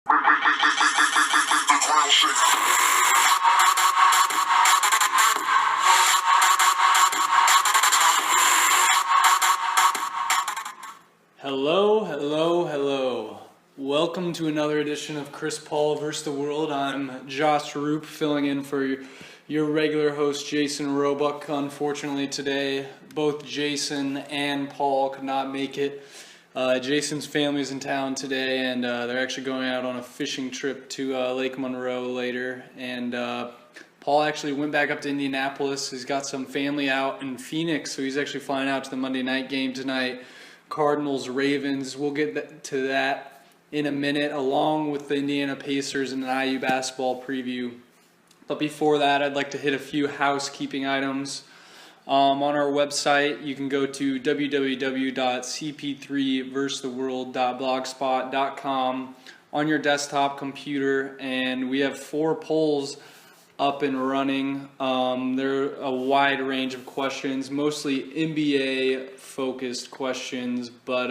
Hello, hello, hello. Welcome to another edition of Chris Paul vs. the World. I'm Josh Roop, filling in for your regular host, Jason Roebuck. Unfortunately today, both Jason and Paul could not make it. Jason's family's in town today, and they're actually going out on a fishing trip to Lake Monroe later. And Paul actually went back up to Indianapolis. He's got some family out in Phoenix, so he's actually flying out to the Monday night game tonight. Cardinals, Ravens. We'll get to that in a minute, along with the Indiana Pacers and an IU basketball preview. But before that, I'd like to hit a few housekeeping items. On our website, you can go to www.cp3versustheworld.blogspot.com on your desktop computer, and we have 4 polls up and running. They're a wide range of questions, mostly NBA focused questions, but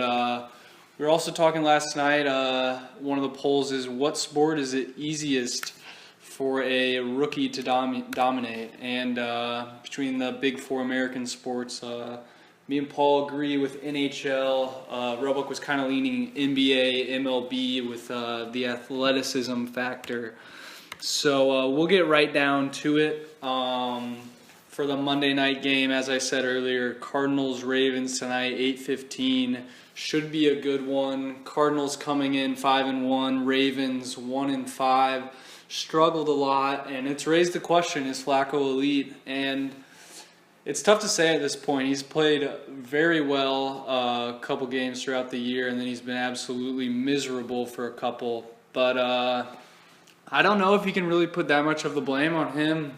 we were also talking last night. One of the polls is, what sport is it easiest for a rookie to dominate? And between the big 4 American sports, me and Paul agree with NHL. Roebuck was kind of leaning NBA, MLB with the athleticism factor. So we'll get right down to it. For the Monday night game, as I said earlier, Cardinals-Ravens tonight, 8:15. Should be a good one. Cardinals coming in 5-1, Ravens 1-5. Struggled a lot, and it's raised the question, is Flacco elite? And it's tough to say at this point. He's played very well a couple games throughout the year, and then he's been absolutely miserable for a couple. But I don't know if you can really put that much of the blame on him.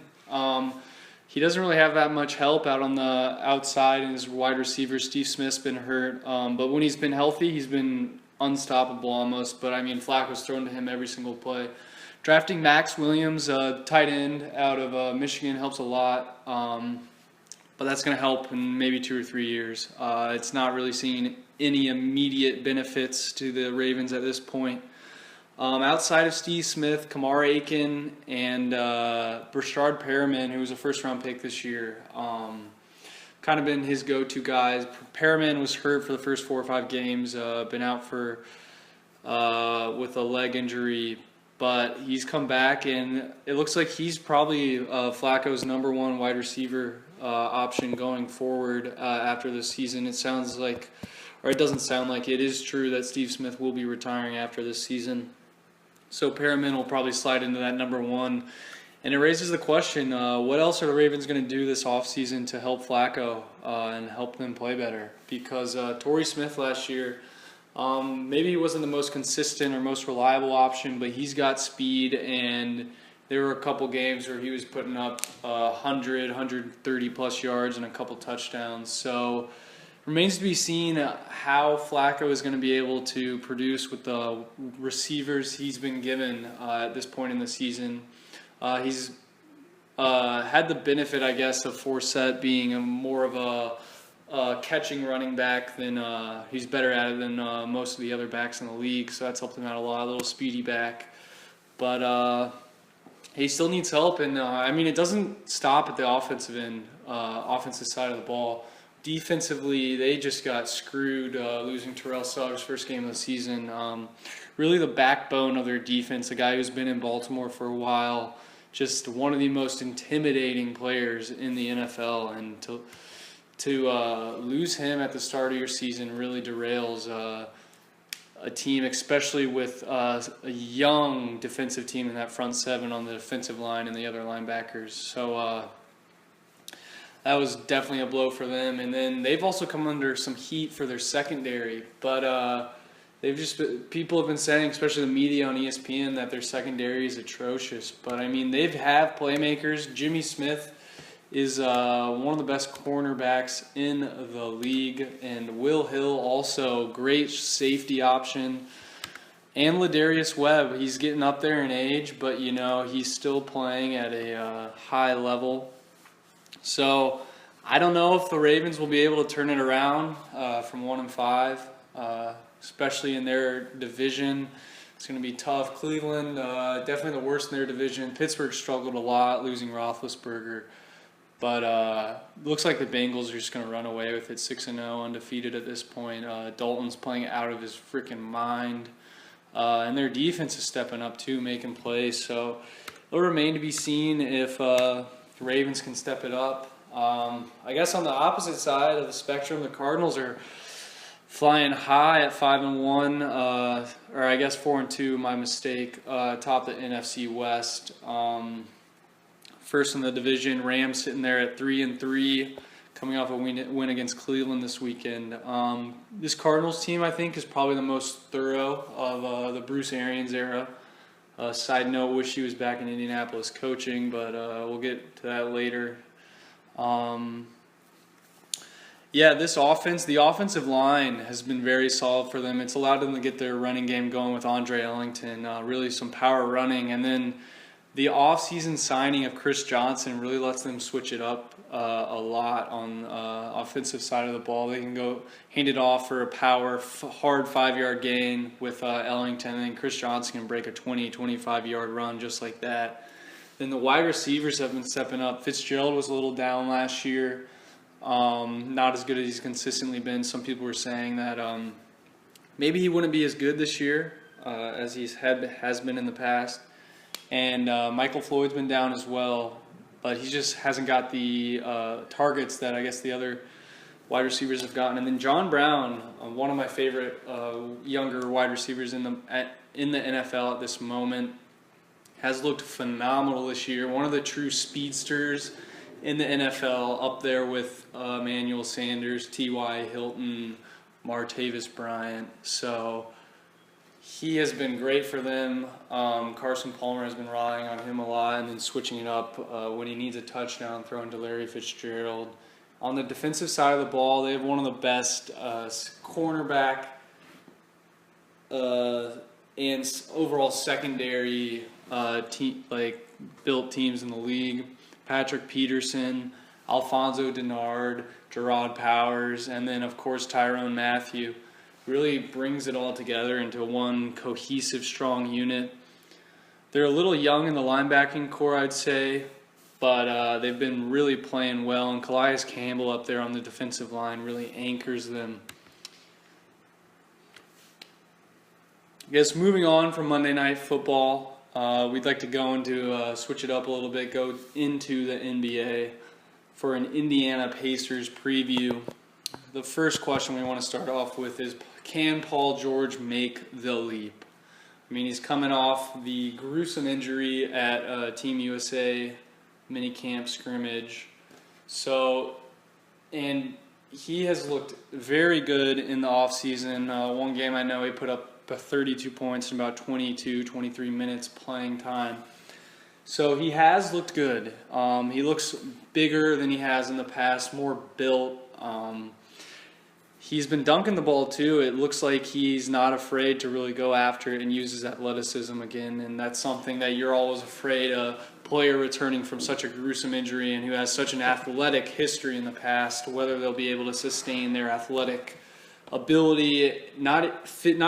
He doesn't really have that much help out on the outside, and his wide receiver, Steve Smith's been hurt. But when he's been healthy, he's been unstoppable almost. But, I mean, Flacco's thrown to him every single play. Drafting Max Williams, tight end out of Michigan, helps a lot. But that's going to help in maybe 2 or 3 years. It's not really seeing any immediate benefits to the Ravens at this point. Outside of Steve Smith, Kamar Aiken, and Brashard Perriman, who was a first-round pick this year, kind of been his go-to guys. Perriman was hurt for the first 4 or 5 games, been out for with a leg injury, but he's come back, and it looks like he's probably Flacco's number 1 wide receiver option going forward after this season. It sounds like, or it doesn't sound like, it is true that Steve Smith will be retiring after this season. So Perriman will probably slide into that number 1. And it raises the question, what else are the Ravens going to do this offseason to help Flacco and help them play better? Because Torrey Smith last year, maybe he wasn't the most consistent or most reliable option, but he's got speed, and there were a couple games where he was putting up 100, 130-plus yards and a couple touchdowns. So remains to be seen how Flacco is going to be able to produce with the receivers he's been given at this point in the season. He's had the benefit, I guess, of Forsett being more of a catching running back than he's better at it than most of the other backs in the league, so that's helped him out a lot. A little speedy back. But he still needs help, and I mean, it doesn't stop at the offensive end, offensive side of the ball. Defensively, they just got screwed losing Terrell Suggs first game of the season. Really the backbone of their defense, a guy who's been in Baltimore for a while, just one of the most intimidating players in the NFL. And to lose him at the start of your season really derails a team, especially with a young defensive team in that front 7 on the defensive line and the other linebackers. So that was definitely a blow for them. And then they've also come under some heat for their secondary. But people have been saying, especially the media on ESPN, that their secondary is atrocious. But, I mean, they have playmakers. Jimmy Smith is one of the best cornerbacks in the league. And Will Hill, also great safety option. And Ladarius Webb, he's getting up there in age, but, you know, he's still playing at a high level. So I don't know if the Ravens will be able to turn it around from 1-5, especially in their division. It's going to be tough. Cleveland, definitely the worst in their division. Pittsburgh struggled a lot, losing Roethlisberger. But looks like the Bengals are just going to run away with it, 6-0, undefeated at this point. Dalton's playing out of his freaking mind. And their defense is stepping up too, making plays. So it'll remain to be seen if the Ravens can step it up. I guess on the opposite side of the spectrum, the Cardinals are flying high at 5-1, or I guess 4-2. My mistake. Top the NFC West. First in the division, Rams sitting there at 3-3, coming off a win against Cleveland this weekend. This Cardinals team, I think, is probably the most thorough of the Bruce Arians era. Side note, wish he was back in Indianapolis coaching, but we'll get to that later. Yeah, this offense, the offensive line has been very solid for them. It's allowed them to get their running game going with Andre Ellington, really some power running. And then the offseason signing of Chris Johnson really lets them switch it up a lot on the offensive side of the ball. They can go hand it off for a power, hard 5-yard gain with Ellington, and then Chris Johnson can break a 20, 25-yard run just like that. Then the wide receivers have been stepping up. Fitzgerald was a little down last year. Not as good as he's consistently been. Some people were saying that maybe he wouldn't be as good this year as he has been in the past. And Michael Floyd's been down as well, but he just hasn't got the targets that I guess the other wide receivers have gotten. And then John Brown, one of my favorite younger wide receivers in the NFL at this moment, has looked phenomenal this year. One of the true speedsters in the NFL, up there with Emmanuel Sanders, T.Y. Hilton, Martavis Bryant. So he has been great for them. Carson Palmer has been relying on him a lot and then switching it up when he needs a touchdown, throwing to Larry Fitzgerald. On the defensive side of the ball, they have one of the best cornerback and overall secondary built teams in the league. Patrick Peterson, Alfonso Denard, Gerard Powers, and then, of course, Tyrone Matthew. Really brings it all together into one cohesive, strong unit. They're a little young in the linebacking core, I'd say, but they've been really playing well, and Calais Campbell up there on the defensive line really anchors them. I guess moving on from Monday Night Football, we'd like to go into, switch it up a little bit, go into the NBA for an Indiana Pacers preview. The first question we want to start off with is, can Paul George make the leap? I mean, he's coming off the gruesome injury at Team USA minicamp scrimmage. So, and he has looked very good in the offseason. One game I know he put up 32 points in about 22, 23 minutes playing time. So he has looked good. He looks bigger than he has in the past, more built. He's been dunking the ball too. It looks like he's not afraid to really go after it and use his athleticism again. And that's something that you're always afraid a player returning from such a gruesome injury and who has such an athletic history in the past, whether they'll be able to sustain their athletic ability, not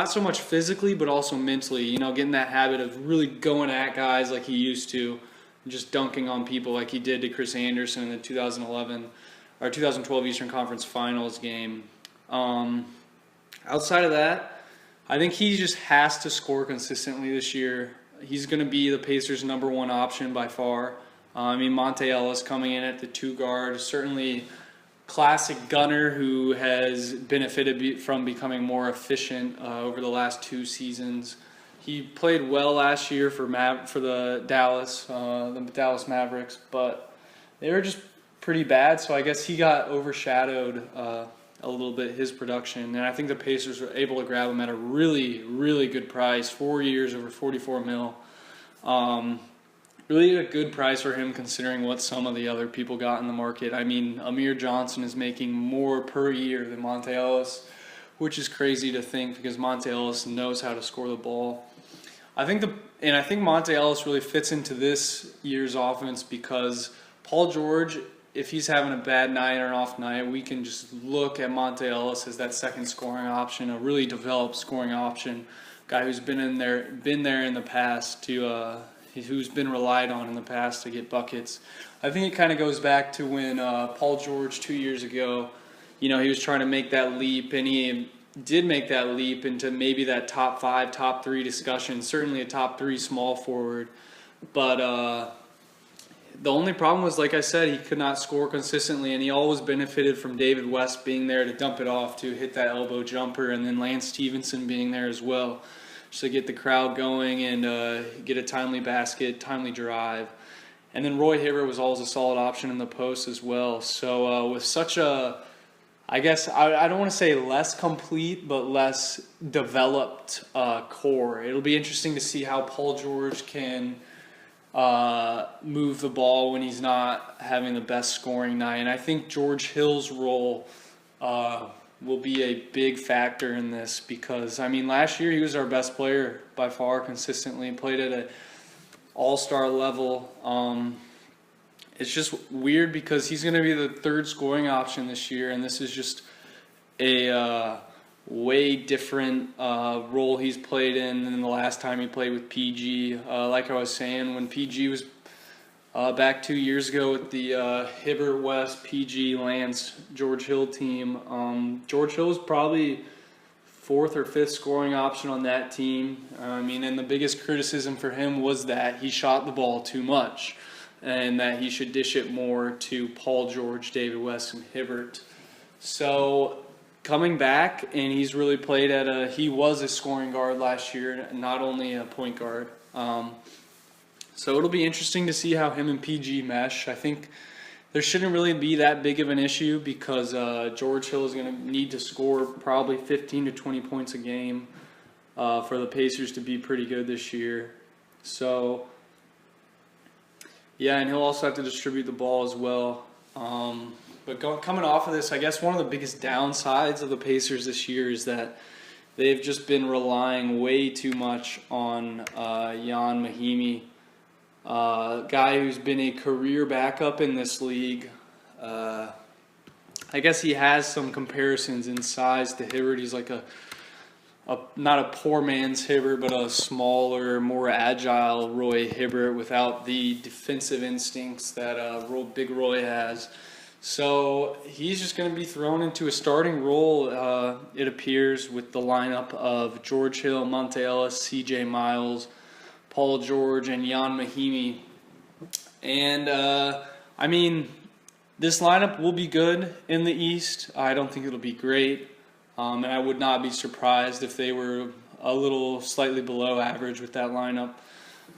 so much physically, but also mentally. You know, getting that habit of really going at guys like he used to, just dunking on people like he did to Chris Anderson in the 2012 Eastern Conference Finals game. Outside of that, I think he just has to score consistently this year. He's going to be the Pacers' number one option by far. I mean, Monte Ellis coming in at the 2 guard, certainly classic gunner who has benefited from becoming more efficient over the last 2 seasons. He played well last year for the Dallas Mavericks, but they were just pretty bad. So I guess he got overshadowed a little bit, his production, and I think the Pacers were able to grab him at a really, really good price, 4 years, over $44 million. Really a good price for him considering what some of the other people got in the market. I mean, Amir Johnson is making more per year than Monte Ellis, which is crazy to think because Monte Ellis knows how to score the ball. I think Monte Ellis really fits into this year's offense because Paul George, if he's having a bad night or an off night, we can just look at Monte Ellis as that second scoring option, a really developed scoring option. guy who's been there in the past who's been relied on in the past to get buckets. I think it kind of goes back to when Paul George 2 years ago, he was trying to make that leap, and he did make that leap into maybe that top 5, top 3 discussion, certainly a top 3 small forward. But the only problem was, like I said, he could not score consistently, and he always benefited from David West being there to dump it off, to hit that elbow jumper, and then Lance Stevenson being there as well, just to get the crowd going and get a timely basket, timely drive. And then Roy Hibbert was always a solid option in the post as well. So with such a, I guess, I don't want to say less complete, but less developed core, it'll be interesting to see how Paul George can move the ball when he's not having the best scoring night. And I think George Hill's role will be a big factor in this, because, last year he was our best player by far consistently and played at an all-star level. It's just weird because he's going to be the third scoring option this year, and this is just a way different role he's played in than the last time he played with PG. Like I was saying, when PG was back 2 years ago with the Hibbert, West, PG, Lance, George Hill team, George Hill was probably 4th or 5th scoring option on that team. And the biggest criticism for him was that he shot the ball too much and that he should dish it more to Paul George, David West, and Hibbert. So coming back, and he's really played he was a scoring guard last year, not only a point guard. So it'll be interesting to see how him and PG mesh. I think there shouldn't really be that big of an issue because George Hill is going to need to score probably 15 to 20 points a game for the Pacers to be pretty good this year. So, yeah, and he'll also have to distribute the ball as well. But coming off of this, I guess one of the biggest downsides of the Pacers this year is that they've just been relying way too much on Jan Mahimi, guy who's been a career backup in this league. I guess he has some comparisons in size to Hibbert. He's like not a poor man's Hibbert, but a smaller, more agile Roy Hibbert without the defensive instincts that Big Roy has. So he's just going to be thrown into a starting role, it appears, with the lineup of George Hill, Monte Ellis, C.J. Miles, Paul George, and Jan Mahimi. And, this lineup will be good in the East. I don't think it'll be great. And I would not be surprised if they were a little slightly below average with that lineup.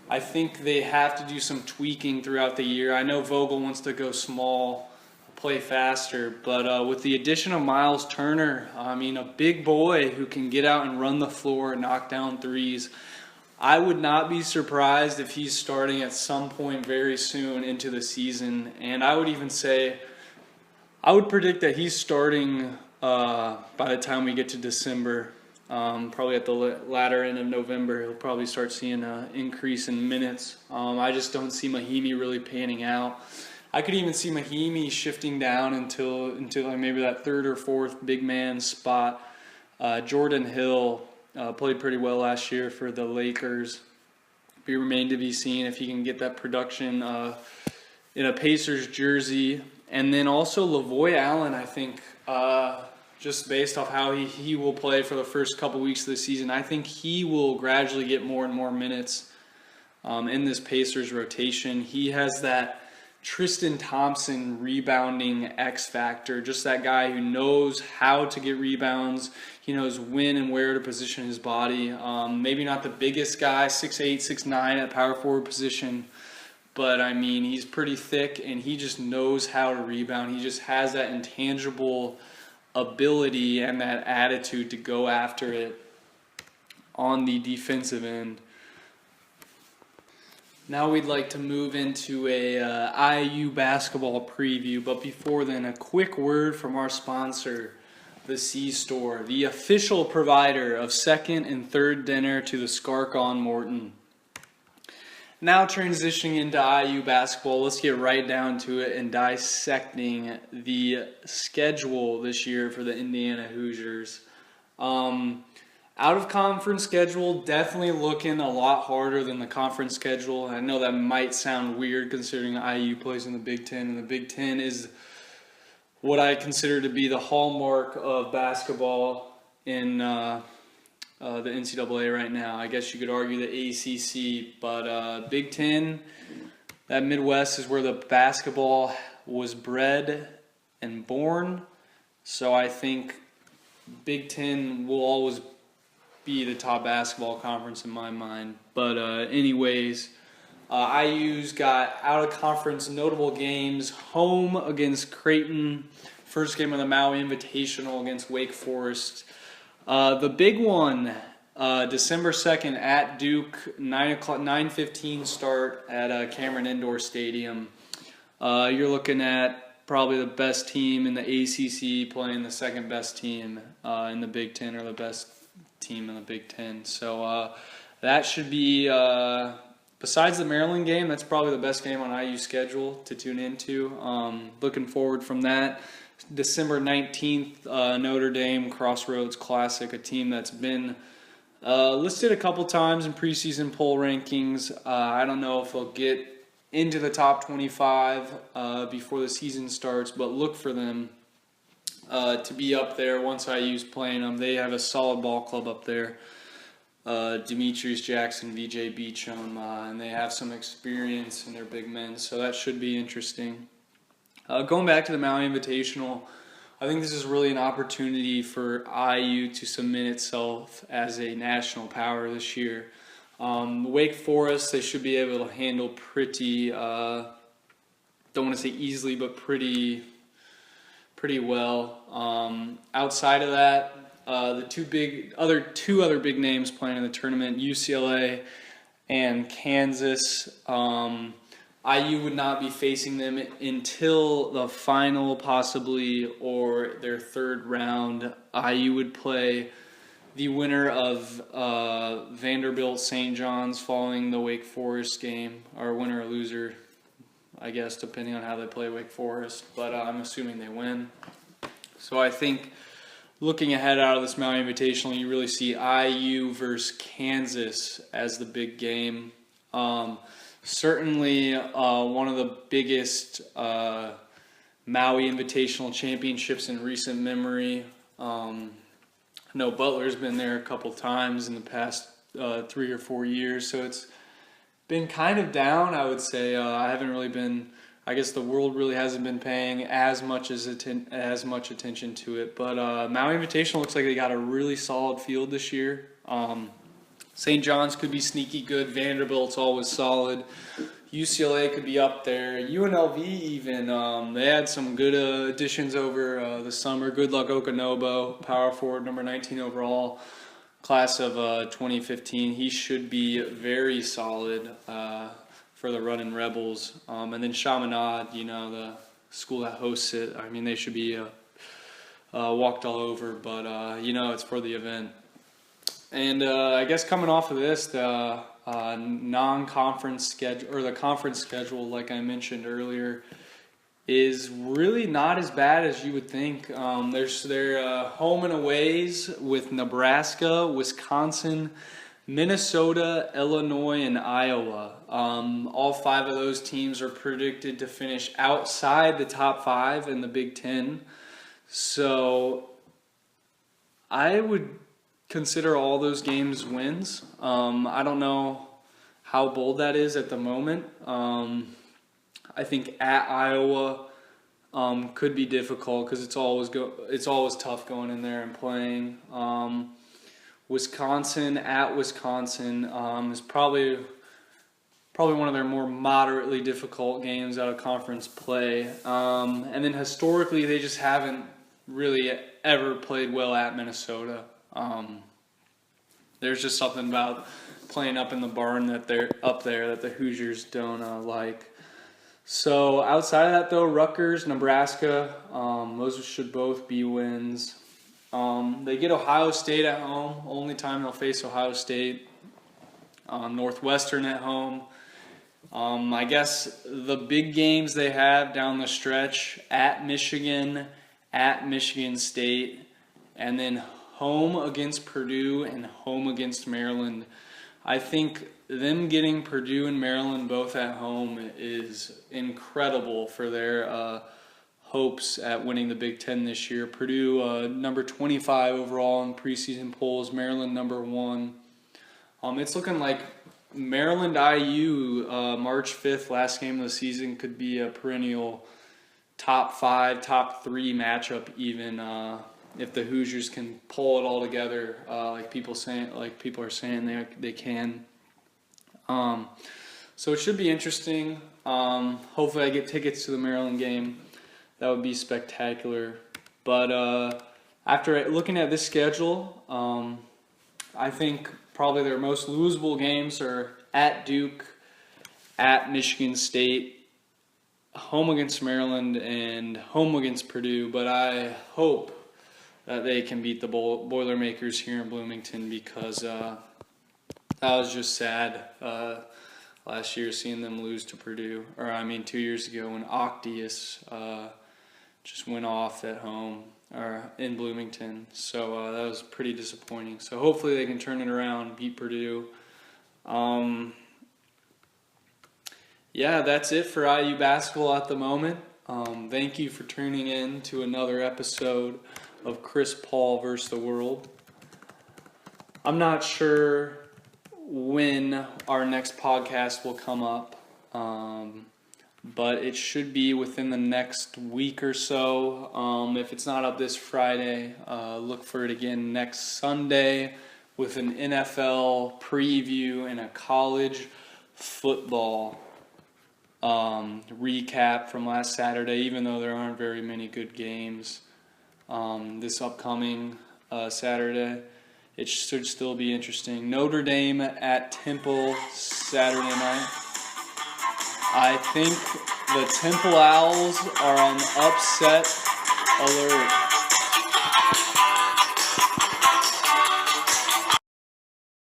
I think they have to do some tweaking throughout the year. I know Vogel wants to go small, play faster, but with the addition of Miles Turner, a big boy who can get out and run the floor and knock down threes, I would not be surprised if he's starting at some point very soon into the season. And I would even say, I would predict that he's starting by the time we get to December, probably at the latter end of November. He'll probably start seeing an increase in minutes. I just don't see Mahimi really panning out. I could even see Mahimi shifting down until like maybe that 3rd or 4th big man spot. Jordan Hill played pretty well last year for the Lakers. It remains to be seen if he can get that production in a Pacers jersey. And then also Lavoy Allen, I think, just based off how he will play for the first couple weeks of the season, I think he will gradually get more and more minutes in this Pacers rotation. He has that Tristan Thompson rebounding X factor, just that guy who knows how to get rebounds. He knows when and where to position his body. Maybe not the biggest guy, 6'8", 6'9" at power forward position, but he's pretty thick and he just knows how to rebound. He just has that intangible ability and that attitude to go after it on the defensive end. Now we'd like to move into a IU basketball preview, but before then, a quick word from our sponsor, the C-Store, the official provider of second and third dinner to the Skark on Morton. Now transitioning into IU basketball, let's get right down to it and dissecting the schedule this year for the Indiana Hoosiers. Out of conference schedule, definitely looking a lot harder than the conference schedule. I know that might sound weird considering IU plays in the Big Ten, and the Big Ten is what I consider to be the hallmark of basketball in the NCAA right now. I guess you could argue the ACC, but Big Ten, that Midwest is where the basketball was bred and born. So I think Big Ten will always be the top basketball conference in my mind. But anyways, IU's got out-of-conference notable games. Home against Creighton. First game of the Maui Invitational against Wake Forest. The big one, December 2nd at Duke, 9:15 start at Cameron Indoor Stadium. You're looking at probably the best team in the ACC playing the second best team in the Big Ten, or the best team in the Big Ten. So that should be, besides the Maryland game, that's probably the best game on IU's schedule to tune into. Looking forward from that. December 19th, Notre Dame Crossroads Classic, a team that's been listed a couple times in preseason poll rankings. I don't know if they'll get into the top 25 before the season starts, but look for them to be up there once IU's playing them. They have a solid ball club up there. Demetrius Jackson, VJ Beachum, and they have some experience in their big men, so that should be interesting. Going back to the Maui Invitational, I think this is really an opportunity for IU to cement itself as a national power this year. Wake Forest, they should be able to handle pretty, don't want to say easily, but pretty well. Outside of that, the two other big names playing in the tournament, UCLA and Kansas. IU would not be facing them until the final, possibly, or their third round. IU would play the winner of Vanderbilt St. John's following the Wake Forest game, or winner or loser, I guess, depending on how they play Wake Forest. But I'm assuming they win. So I think looking ahead out of this Maui Invitational, you really see IU versus Kansas as the big game. Certainly one of the biggest Maui Invitational championships in recent memory. I know Butler's been there a couple times in the past 3 or 4 years, so it's been kind of down, I would say. I haven't really been, I guess the world really hasn't been paying as much attention to it. But Maui Invitational looks like they got a really solid field this year. St. John's could be sneaky good. Vanderbilt's always solid. UCLA could be up there. UNLV even. They had some good additions over the summer. Good luck Okanobo, power forward, number 19 overall, class of 2015. He should be very solid for the Runnin' Rebels. And then Chaminade, the school that hosts it. I mean, they should be walked all over, but it's for the event. And I guess coming off of this, the non-conference schedule, or the conference schedule, like I mentioned earlier, is really not as bad as you would think. They're home and aways with Nebraska, Wisconsin, Minnesota, Illinois, and Iowa. All 5 of those teams are predicted to finish outside the top 5 in the Big Ten. So I would consider all those games wins. I don't know how bold that is at the moment. I think at Iowa could be difficult because it's always tough going in there and playing. Wisconsin at Wisconsin is probably one of their more moderately difficult games out of conference play. And then historically, they just haven't really ever played well at Minnesota. There's just something about playing up in the barn that they're up there that the Hoosiers don't like. So outside of that, though, Rutgers, Nebraska, those should both be wins. They get Ohio State at home. Only time they'll face Ohio State. Northwestern at home. I guess the big games they have down the stretch, at Michigan State, and then home against Purdue and home against Maryland. I think them getting Purdue and Maryland both at home is incredible for their hopes at winning the Big Ten this year. Purdue number 25 overall in preseason polls, Maryland number 1. It's looking like Maryland IU March 5th, last game of the season, could be a perennial top 5, top 3 matchup even if the Hoosiers can pull it all together like people are saying they can. So it should be interesting. Hopefully I get tickets to the Maryland game. That would be spectacular. But after looking at this schedule, I think probably their most losable games are at Duke, at Michigan State, home against Maryland, and home against Purdue. But I hope that they can beat the Boilermakers here in Bloomington, because that was just sad last year seeing them lose to Purdue. 2 years ago when Octius just went off at home or in Bloomington. So that was pretty disappointing. So hopefully they can turn it around, beat Purdue. Yeah, that's it for IU basketball at the moment. Thank you for tuning in to another episode of Chris Paul versus the World. I'm not sure when our next podcast will come up, but it should be within the next week or so. If it's not up this Friday, look for it again next Sunday with an NFL preview and a college football recap from last Saturday, even though there aren't very many good games this upcoming Saturday. It should still be interesting. Notre Dame at Temple Saturday night. I think the Temple Owls are on upset alert.